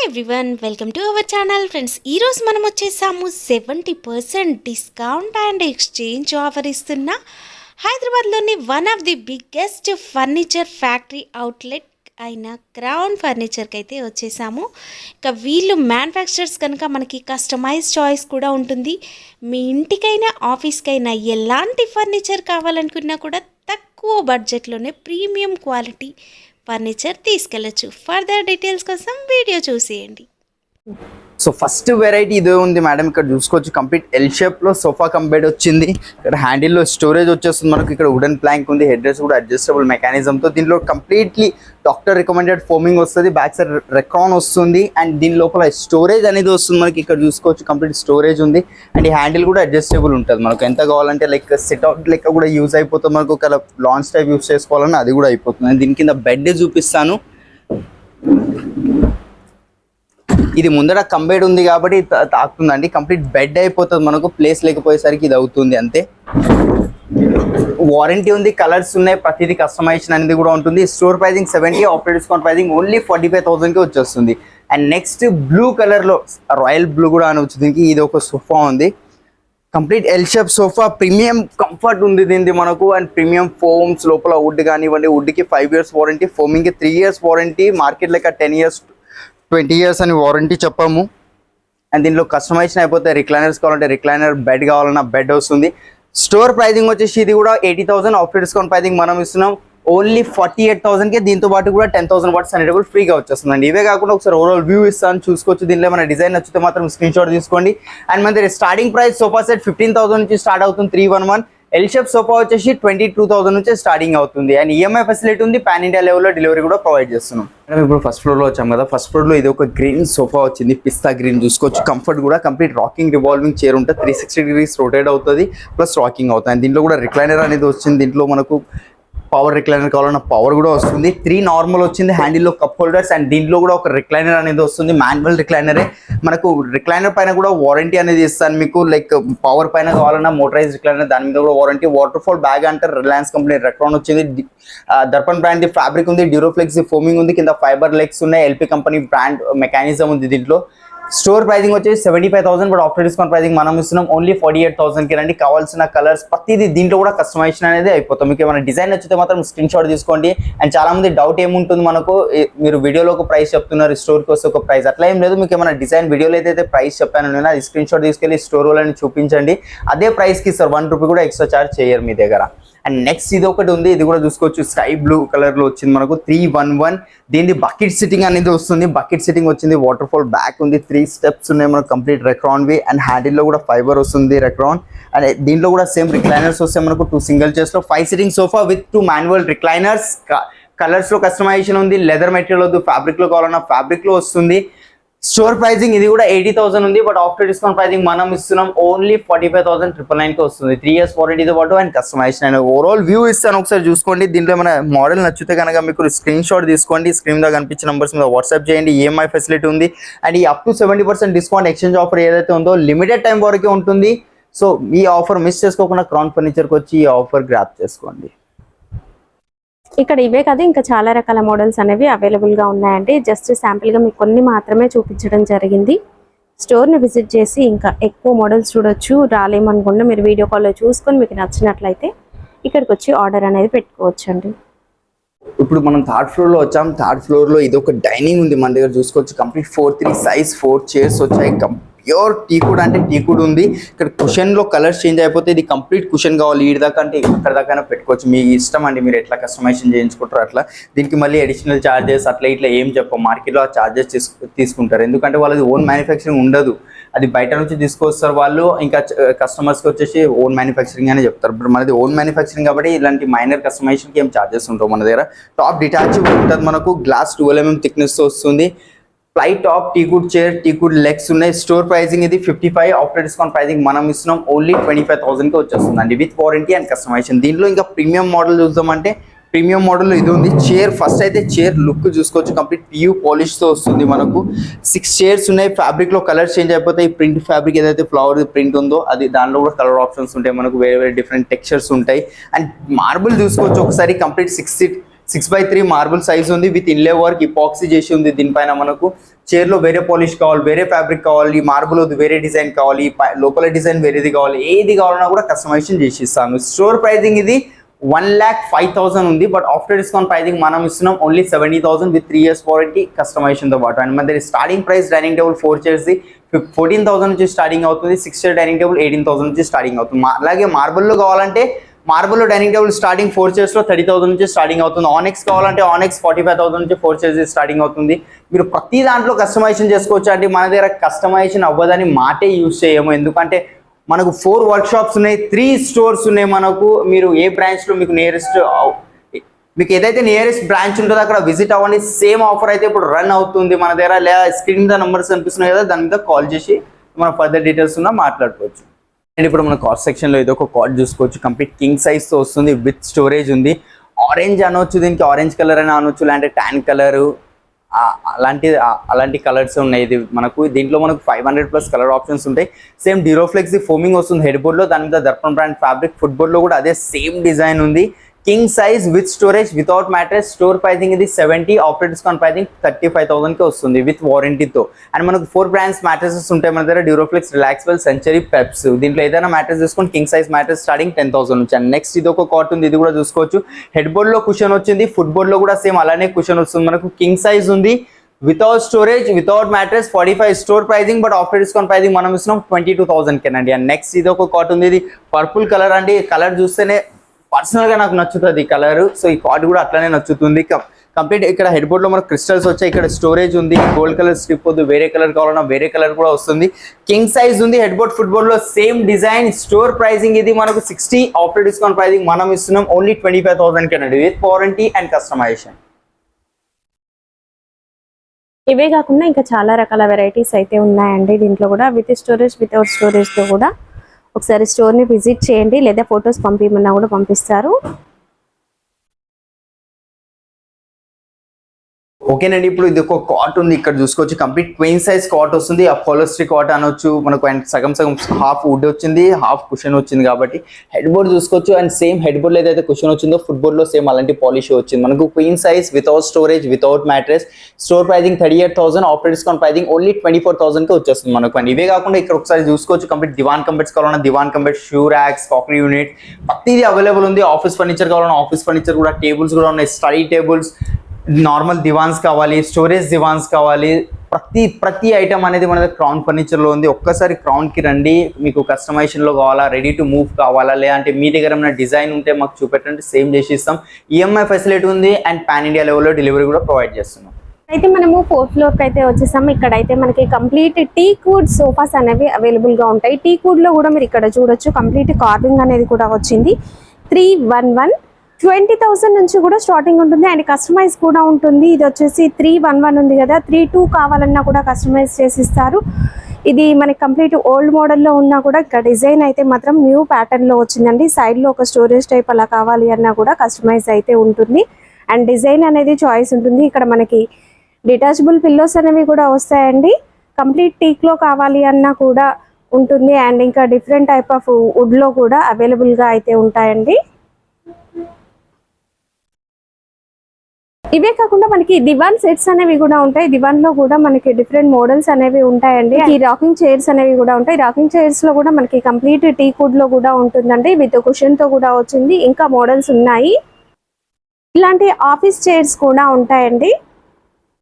Everyone welcome to our channel friends. ఈరోజు మనం వచ్చేసాము 70% డిస్కౌంట్ అండ్ ఎక్స్చేంజ్ ఆఫర్ ఇస్తున్న హైదరాబాద్లోని one of the biggest furniture factory outlet అయిన క్రౌన్ ఫర్నిచర్కి అయితే వచ్చేసాము. ఇక వీళ్ళు మ్యానుఫ్యాక్చరర్స్ కనుక మనకి కస్టమైజ్ చాయిస్ కూడా ఉంటుంది. మీ ఇంటికైనా ఆఫీస్కైనా ఎలాంటి ఫర్నిచర్ కావాలనుకున్నా కూడా తక్కువ బడ్జెట్లోనే ప్రీమియం క్వాలిటీ ఫర్నిచర్ తీసుకెళ్ళచ్చు. ఫర్దర్ డీటెయిల్స్ కోసం వీడియో చూసేయండి. సో ఫస్ట్ వెరైటీ ఇదే ఉంది మేడం. ఇక్కడ చూసుకోవచ్చు కంప్లీట్ ఎల్ షేప్ లో సోఫా కమ్ బెడ్ వచ్చింది. ఇక్కడ హ్యాండిల్ లో స్టోరేజ్ వచ్చేస్తుంది మనకు. ఇక్కడ వుడెన్ ప్లాంక్ ఉంది, హెడ్ రెస్ట్ కూడా అడ్జస్టబుల్ మెకానిజం తో. దీనిలో కంప్లీట్లీ డాక్టర్ రికమెండెడ్ ఫోమింగ్ వస్తుంది, బ్యాక్ సైడ్ రెక్రాన్ వస్తుంది అండ్ దీని లోపల స్టోరేజ్ అనేది వస్తుంది మనకి. ఇక్కడ చూసుకోవచ్చు కంప్లీట్ స్టోరేజ్ ఉంది అండ్ ఈ హ్యాండిల్ కూడా అడ్జస్టబుల్ ఉంటుంది మనకు. ఎంత కావాలంటే లైక్ సిట్ అవుట్ లెక్క కూడా యూజ్ అయిపోతుంది మనకు. ఒక లాంచ్ టైప్ యూజ్ చేసుకోవాలన్నా అది కూడా అయిపోతుంది. దీని కింద బెడ్ చూపిస్తాను. ఇది ముందర కంబైడ్ ఉంది కాబట్టి తాకుతుందండి. కంప్లీట్ బెడ్ అయిపోతుంది మనకు. ప్లేస్ లేకపోయేసరికి ఇది అవుతుంది అంతే. వారంటీ ఉంది, కలర్స్ ఉన్నాయి, ప్రతిదీ కస్టమైజేషన్ అనేది కూడా ఉంటుంది. Store pricing 70, after discount pricing only 45,000కి వచ్చేస్తుంది. అండ్ నెక్స్ట్ బ్లూ కలర్లో రాయల్ బ్లూ కూడా అనవచ్చు దీనికి. ఇది ఒక సోఫా ఉంది, complete l shape sofa. Premium comfort ఉంది దీనిది మనకు అండ్ ప్రీమియం ఫోమ్స్ లోపల వుడ్ కానివ్వండి. వుడ్కి 5 years వారంటీ, ఫోమింగ్కి 3 years వారంటీ. మార్కెట్ లెక్క 10 years 20 years అని వారంటీ చెప్పాము. అండ్ దీనిలో కస్టమైజేషన్ అయిపోతే రిక్లైనర్స్ కావాలంటే రిక్లైనర్, బెడ్ కావాలన్నా బెడ్ వస్తుంది. స్టోర్ ప్రైజింగ్ వచ్చేసి ఇది కూడా 80,000, ఆఫ్టర్ డిస్కౌంట్ ప్రైజింగ్ మనం ఇస్తున్నాం ఓన్లీ 48,000కి. దీంతో పాటు కూడా 10,000 watts అనేటప్పుడు ఫ్రీగా వచ్చేస్తుందండి. ఇవే కాకుండా ఒకసారి ఓవరాల్ వ్యూ ఇస్తాను, చూసుకోవచ్చు. దీనిలో మన డిజైన్ నచ్చితే మాత్రం స్క్రీన్ షాట్ తీసుకోండి. అండ్ మన దగ్గర స్టార్టింగ్ ప్రైస్ సోఫా సెట్ 15,000 నుంచి స్టార్ట్ అవుతుంది. 311 ఎల్ షేప్ సోఫా వచ్చేసి 22,000 నుంచి స్టార్టింగ్ అవుతుంది. అండ్ ఈఎంఐ ఫెసిలిటీ ఉంది. పాన్ ఇండియా లెవెల్లో డెలివరీ కూడా ప్రొవైడ్ చేస్తున్నాం. ఇప్పుడు ఫస్ట్ ఫ్లోర్ లో వచ్చాం కదా. ఫస్ట్ ఫ్లోర్ లో ఇది ఒక గ్రీన్ సోఫా వచ్చింది, పిస్తా గ్రీన్. చూసుకోవచ్చు కంఫర్ట్ కూడా కంప్లీట్ రాకింగ్ రివాల్వింగ్ చైర్ ఉంటుంది. 360 degrees రొటేట్ అవుతుంది, ప్లస్ రాకింగ్ అవుతుంది. దీంట్లో కూడా రిక్లైనర్ అనేది వచ్చింది. దీంట్లో మనకు పవర్ రిక్లైనర్ కావాలన్నా పవర్ కూడా వస్తుంది. 3 నార్మల్ వచ్చింది, హ్యాండిల్లో కప్ హోల్డర్స్ అండ్ దీంట్లో కూడా ఒక రిక్లైనర్ అనేది వస్తుంది. మాన్యువల్ రిక్లైనరే మనకు. రిక్లైనర్ పైన కూడా వారంటీ అనేది ఇస్తాను మీకు. లైక్ పవర్ పైన కావాలన్నా మోటరైజ్ రిక్లైనర్, దాని మీద కూడా వారంటీ. వాటర్ ఫాల్ బ్యాగ్ అంటారు, రిలయన్స్ కంపెనీ రెక్రాన్ వచ్చింది. దర్పన్ బ్రాండ్ ఫ్యాబ్రిక్ ఉంది, డ్యూరోఫ్లెక్స్ ఫోమింగ్ ఉంది, కింద ఫైబర్ లెగ్స్ ఉన్నాయి. ఎల్పీ కంపెనీ బ్రాండ్ మెకానిజం ఉంది దీంట్లో. స్టోర్ ప్రైజింగ్ వచ్చేసి 75,000, బట్ ఆఫ్టర్ డిస్కౌంట్ ప్రైజింగ్ మనం ఇస్తున్నాం ఓన్లీ 48,000కి. రండి, కావాల్సిన కలర్స్ ప్రతిదీ దీంట్లో కూడా కస్టమైజేషన్ అనేది అయిపోతాం. మీకు ఏమైనా డిజైన్ నచ్చితే మాత్రం స్క్రీన్ షాట్ తీసుకోండి. అండ్ చాలా మంది డౌట్ ఏముంటుంది మనకు, మీరు వీడియోలో ఒక ప్రైస్ చెప్తున్నారు, స్టోర్కి వస్తే ఒక ప్రైస్, అట్లా ఏం లేదు. మీకు ఏమైనా డిజైన్ వీడియోలో అయితే ప్రైస్ చెప్పాను నేను, అది స్క్రీన్ షాట్ తీసుకెళ్ళి స్టోర్ వాళ్ళని చూపించండి. అదే ప్రైస్కి ఇస్తారు, 1 రూపీ కూడా ఎక్స్ట్రా చార్జ్ చేయరు మీ దగ్గర. అండ్ నెక్స్ట్ ఇది ఒకటి ఉంది, ఇది కూడా చూసుకోవచ్చు. స్కై బ్లూ కలర్ లో వచ్చింది మనకు. 311 దీని బకెట్ సిట్టింగ్ అనేది వస్తుంది. బకెట్ సిట్టింగ్ వచ్చింది, వాటర్ ఫాల్ బ్యాక్ ఉంది, 3 steps ఉన్నాయి మనకు. Complete Recron V and handle లో కూడా ఫైబర్ వస్తుంది రెక్రాన్. అండ్ దీంట్లో కూడా సేమ్ రిక్లైనర్స్ వస్తాయి మనకు. 2 single chairs లో 5 sitting sofa with 2 manual recliners. Colours లో కస్టమైజేషన్ ఉంది. లెదర్ మెటీరియల్ వద్దు, ఫ్యాబ్రిక్ లో కావాలన్నా ఫ్యాబ్రిక్ లో వస్తుంది. స్టోర్ ప్రైజింగ్ ఇది కూడా 80,000 ఉంది, బట్ ఆఫ్టర్ డిస్కౌంట్ ప్రైజింగ్ మనం ఇస్తున్నాం ఓన్లీ 45,999కి వస్తుంది. 3 years వారంటీతో పాటు and customization. And overall view ఇస్తాను, ఒకసారి చూసుకోండి. దీంట్లో మన మోడల్ నచ్చితే కనుక మీకు స్క్రీన్ షాట్ తీసుకోండి. స్క్రీన్ మీద కనిపించే నంబర్స్ మీద వాట్సాప్ చేయండి. ఈఎంఐ ఫెసిలిటీ ఉంది. అండ్ ఈ up to 70% discount exchange offer ఏదైతే ఉందో లిమిటెడ్ టైం వరకే ఉంటుంది. సో ఈ ఆఫర్ మిస్ చేసుకోకుండా క్రౌన్ ఫర్నిచర్కి వచ్చి ఈ ఆఫర్ గ్రాప్ చేసుకోండి. ఇక్కడ ఇవే కదా, ఇంకా చాలా రకాల మోడల్స్ అనేవి అవైలబుల్గా ఉన్నాయండి. జస్ట్ శాంపిల్గా మీకు కొన్ని మాత్రమే చూపించడం జరిగింది. స్టోర్ని విజిట్ చేసి ఇంకా ఎక్కువ మోడల్స్ చూడొచ్చు. రాలేమనుకుంటే మీరు వీడియో కాల్లో చూసుకొని మీకు నచ్చినట్లయితే ఇక్కడికి వచ్చి ఆర్డర్ అనేది పెట్టుకోవచ్చు అండి. ఇప్పుడు మనం 3rd floor లో వచ్చాం. 3rd floor లో ఇది ఒక డైనింగ్ ఉంది మన దగ్గర. చూసుకోవచ్చు కంప్లీట్ 4'3" సైజ్ 4 chairs వచ్చాయి. ప్యూర్ టీకుడ్ అంటే టీకుడ్ ఉంది. ఇక్కడ కుషన్ లో కలర్స్ చేంజ్ అయిపోతే ఇది కంప్లీట్ కుషన్ కావాలి ఈడి దాకా అంటే ఇక్కడ దాకా పెట్టుకోవచ్చు. మీ ఇష్టం అండి, మీరు ఎట్లా కస్టమైజేషన్ చేయించుకుంటారు అట్లా. దీనికి మళ్ళీ అడిషనల్ ఛార్జెస్ అట్లా ఇట్లా ఏం చెప్పం. మార్కెట్లో ఆ ఛార్జెస్ తీసుకుంటారు, ఎందుకంటే వాళ్ళది ఓన్ మ్యానుఫ్యాక్చరింగ్ ఉండదు. అది బయట నుంచి తీసుకొస్తారు వాళ్ళు. ఇంకా కస్టమర్స్కి వచ్చేసి ఓన్ మ్యానుఫ్యాక్చరింగ్ అనే చెప్తారు. ఇప్పుడు మనది ఓన్ మ్యానుఫ్యాక్చరింగ్ కాబట్టి ఇలాంటి మైనర్ కస్టమైజేషన్కి ఏం ఛార్జెస్ ఉంటావు మన దగ్గర. టాప్ డిటాచబుల్ ఉంటుంది మనకు. గ్లాస్ 12 mm థిక్నెస్తో వస్తుంది. ఫ్లై టాప్ టీకుడ్ చైర్, టీకుడ్ లెగ్స్ ఉన్నాయి. స్టోర్ ప్రైజింగ్ ఇది 55, ఆఫ్టర్ డిస్కౌంట్ ప్రైజింగ్ మనం ఇస్తున్నాం ఓన్లీ 25,000కి వచ్చేస్తుంది అండి, విత్ వారంటీ అండ్ కస్టమైజేషన్. దీంట్లో ఇంకా ప్రీమియం మోడల్ చూద్దామంటే ప్రీమియం మోడల్ ఇది ఉంది. చైర్ ఫస్ట్ అయితే చైర్ లుక్ చూసుకోవచ్చు. కంప్లీట్ PU పాలిష్తో వస్తుంది మనకు. 6 chairs ఉన్నాయి. ఫ్యాబ్రిక్లో కలర్స్ చేంజ్ అయిపోతాయి. ప్రింట్ ఫ్యాబ్రిక్ ఏదైతే ఫ్లవర్ ప్రింట్ ఉందో అది, దాంట్లో కూడా కలర్ ఆప్షన్స్ ఉంటాయి మనకు. వేరే వేరే డిఫరెంట్ టెక్స్చర్స్ ఉంటాయి. అండ్ మార్బుల్ చూసుకోవచ్చు ఒకసారి. కంప్లీట్ 6x3 మార్బుల్ సైజ్ ఉంది విత్ ఇన్లే వర్క్ ఇపాక్సీ చేసి ఉంది. దీనిపైన మనకు చైర్ లో వేరే పాలిష్ కావాలి, వేరే ఫ్యాబ్రిక్ కావాలి, మార్బుల్ వేరే డిజైన్ కావాలి, లోపల డిజైన్ వేరేది కావాలి, ఏది కావాలన్నా కూడా కస్టమైజేషన్ చేసి ఇస్తాను. స్టోర్ ప్రైజింగ్ ఇది 1,05,000 ఉంది, బట్ ఆఫ్టర్ డిస్కౌంట్ ప్రైజింగ్ మనం ఇస్తున్నాం only 70,000 with 3 years warranty customization తో పాటు. అండ్ మన దగ్గర starting price dining table 4 chairs 14,000 నుంచి స్టార్టింగ్ అవుతుంది, 6 chair డైనింగ్ టేబుల్ 18,000 నుంచి స్టార్టింగ్ అవుతుంది. అలాగే మార్బుల్లో కావాలంటే మార్బుల్లో డైనింగ్ టేబుల్ స్టార్టింగ్ 4 chairs లో 30,000 నుంచి స్టార్టింగ్ అవుతుంది. ఆనెక్స్ కావాలంటే ఆనెక్స్ 45,000 నుంచి 4 chairs స్టార్టింగ్ అవుతుంది. మీరు ప్రతి దాంట్లో కస్టమైజేషన్ చేసుకోవచ్చు అండి. మన దగ్గర కస్టమైజేషన్ అవ్వదని మాటే యూజ్ చేయము, ఎందుకంటే మనకు 4 వర్క్షాప్స్ ఉన్నాయి, 3 stores ఉన్నాయి మనకు. మీరు ఏ బ్రాంచ్లో మీకు నియరెస్ట్, మీకు ఏదైతే నియరెస్ట్ బ్రాంచ్ ఉంటుందో అక్కడ విజిట్ అవ్వండి. సేమ్ ఆఫర్ అయితే ఇప్పుడు రన్ అవుతుంది మన దగ్గర. లేదా స్క్రీన్ మీద నెంబర్స్ కనిపిస్తున్నాయి కదా, దాని మీద కాల్ చేసి మనం ఫర్దర్ డీటెయిల్స్ ఉన్నా మాట్లాడుకోవచ్చు. అండ్ ఇప్పుడు మన కాట్ సెక్షన్లో ఇది ఒక కాట్ చూసుకోవచ్చు, కంప్లీట్ కింగ్ సైజ్తో వస్తుంది, విత్ స్టోరేజ్ ఉంది. ఆరెంజ్ అనొచ్చు, దీనికి ఆరెంజ్ కలర్ అని అనొచ్చు, లేదంటే ట్యాన్ కలరు, అలాంటి కలర్స్ ఉన్నాయి. ఇది మనకు దీంట్లో మనకు 500+ కలర్ ఆప్షన్స్ ఉంటాయి. సేమ్ డ్యూరోఫ్లెక్స్ ఫోమింగ్ వస్తుంది హెడ్ బోర్డ్ లో, దాని మీద దర్పణ్ బ్రాండ్ ఫ్యాబ్రిక్. ఫుట్బాల్ లో కూడా అదే సేమ్ డిజైన్ ఉంది. King size with storage without mattress. Store pricing ఇది 70, ఆఫ్టర్ డిస్కౌంట్ ప్రైజింగ్ 35,000 కి వస్తుంది విత్ వారంటీతో. అండ్ మనకు 4 బ్రాండ్స్ మ్యాట్రెసెస్ ఉంటాయి మన దగ్గర, డ్యూరోఫ్లెక్స్, రిలాక్స్వెల్, సెంచరీ, పెప్స్. దీంట్లో ఏదైనా మ్యాట్రెస్ తీసుకొని కింగ్ సైజ్ మ్యాట్రెస్ స్టార్టింగ్ 10,000 నుంచి. అండ్ నెక్స్ట్ ఇది ఒక కాట్ ఉంది, ఇది కూడా చూసుకోవచ్చు. హెడ్ బోర్డ్ లో కుషన్ వచ్చింది, ఫుట్బాల్ లో కూడా సేమ్ అలానే కుషన్ వస్తుంది మనకు. కింగ్ సైజ్ ఉంది without storage, without mattress, 45 store pricing, but after discount pricing మనం ఇస్తున్నాం 22,000 కేనండి. అండ్ నెక్స్ట్ ఇది ఒక కాట్ ఉంది, ఇది పర్పుల్ కలర్ అండి. కలర్ చూస్తేనే పర్సనల్ గా నాకు నచ్చుతుంది ఈ కలర్, సో ఈ కాట్ కూడా అట్లానే నచ్చుతుంది. కంప్లీట్ ఇక్కడ హెడ్ బోర్డ్ లో మనకు క్రిస్టల్స్ వచ్చాయి, ఇక్కడ స్టోరేజ్ ఉంది, గోల్డ్ కలర్ స్ట్రిప్ వద్దు, వేరే కలర్ కావాలన్నా వేరే కలర్ కూడా వస్తుంది. కింగ్ సైజ్ ఉంది హెడ్ బోర్డ్, ఫుట్బాల్ లో సేమ్ డిజైన్. స్టోర్ ప్రైజింగ్ ఇది మనకు 60, ఆఫ్టర్ డిస్కౌంట్ ప్రైజింగ్ మనం ఇస్తున్నాం ఓన్లీ 25,000 కేనండి విత్ వారంటీ అండ్ కస్టమైజేషన్. ఇవే కాకుండా ఇంకా చాలా రకాల వెరైటీస్ అయితే ఉన్నాయండి దీంట్లో కూడా, విత్ స్టోరేజ్, వితౌట్ స్టోరేజ్తో కూడా. ఒకసారి స్టోర్ని విజిట్ చేయండి, లేదా ఫొటోస్ పంపించమన్నా కూడా పంపిస్తారు. ఓకేనండి, ఇప్పుడు ఇది ఒక కాట్ ఉంది, ఇక్కడ చూసుకోవచ్చు. కంప్లీట్ క్వీన్ సైజ్ కాట్ వస్తుంది, అపోలోస్ట్రీ కాట్ అనొచ్చు మనకు. అండ్ సగం హాఫ్ వుడ్ వచ్చింది, హాఫ్ కుషన్ వచ్చింది కాబట్టి. హెడ్ బోర్డ్ చూసుకోవచ్చు, అండ్ సేమ్ హెడ్ బోర్డ్ లో ఏదైతే కుషన్ వచ్చిందో ఫుట్బాల్ లో సేమ్ అలాంటి పాలిష్ వచ్చింది మనకు. Queen size without storage, without mattress. Store pricing 38,000, after discount pricing only 24,000 కి వచ్చేస్తుంది మనకు. అండ్ ఇవే కాకుండా ఇక్కడ ఒకసారి చూసుకోవచ్చు, కంప్లీట్ దివాన్ కంబెట్స్ కావాలన్నా దివాన్ కంబెట్, షూ ర్యాక్స్, కాకరీ యూనిట్, ప్రతిదీ అవైలబుల్ ఉంది. ఆఫీస్ ఫర్నిచర్ కావాలన్నా ఆఫీస్ ఫర్నిచర్ కూడా, టేబుల్స్ కూడా ఉన్నాయి, స్టడీ టేబుల్స్, నార్మల్ దివాన్స్ కావాలి, స్టోరేజ్ దివాన్స్ కావాలి, ప్రతి ఐటమ్ అనేది మన క్రౌన్ ఫర్నిచర్ లో ఉంది. ఒక్కసారి క్రౌన్ కి రండి, మీకు కస్టమైజేషన్ లో కావాలా, రెడీ టు మూవ్ కావాలా, లేదంటే మీ దగ్గర ఏమైనా డిజైన్ ఉంటే మాకు చూపెట్టండి, సేమ్ చేసి ఇస్తాం. ఈఎంఐ ఫెసిలిటీ ఉంది, అండ్ పాన్ ఇండియా లెవెల్లో డెలివరీ కూడా ప్రొవైడ్ చేస్తున్నాం. అయితే మనము 4th ఫ్లోర్ కి అయితే వచ్చేసాము. ఇక్కడైతే మనకి కంప్లీట్ టీక్ వుడ్ సోఫాస్ అనేవి అవైలబుల్ గా ఉంటాయి. టీక్ వుడ్ లో కూడా మీరు ఇక్కడ చూడొచ్చు, కంప్లీట్ కార్వింగ్ అనేది కూడా వచ్చింది. 311 20,000 నుంచి కూడా స్టార్టింగ్ ఉంటుంది, అండ్ కస్టమైజ్ కూడా ఉంటుంది. ఇది వచ్చేసి 311 ఉంది కదా, 32 కావాలన్నా కూడా కస్టమైజ్ చేసిస్తారు. ఇది మనకి కంప్లీట్ ఓల్డ్ మోడల్లో ఉన్నా కూడా ఇక్కడ డిజైన్ అయితే మాత్రం న్యూ ప్యాటర్న్ లో వచ్చిందండి. సైడ్ లో ఒక స్టోరేజ్ టైప్ అలా కావాలి అన్నా కూడా కస్టమైజ్ అయితే ఉంటుంది, అండ్ డిజైన్ అనేది చాయిస్ ఉంటుంది. ఇక్కడ మనకి డిటాచబుల్ పిల్లోస్ అనేవి కూడా వస్తాయండి. కంప్లీట్ టీక్ లో కావాలి అన్నా కూడా ఉంటుంది, అండ్ ఇంకా డిఫరెంట్ టైప్ ఆఫ్ వుడ్ లో కూడా అవైలబుల్ గా అయితే ఉంటాయండి. ఇవే కాకుండా మనకి దివాన్ సెట్స్ అనేవి కూడా ఉంటాయి. దివాన్ లో కూడా మనకి డిఫరెంట్ మోడల్స్ అనేవి ఉంటాయండి. ఈ రాకింగ్ చైర్స్ అనేవి కూడా ఉంటాయి. రాకింగ్ చైర్స్ లో కూడా మనకి కంప్లీట్ టీక్ వుడ్ లో కూడా ఉంటుందండి, విత్ కుషన్ తో కూడా వచ్చింది. ఇంకా మోడల్స్ ఉన్నాయి. ఇలాంటి ఆఫీస్ చైర్స్ కూడా ఉంటాయండి.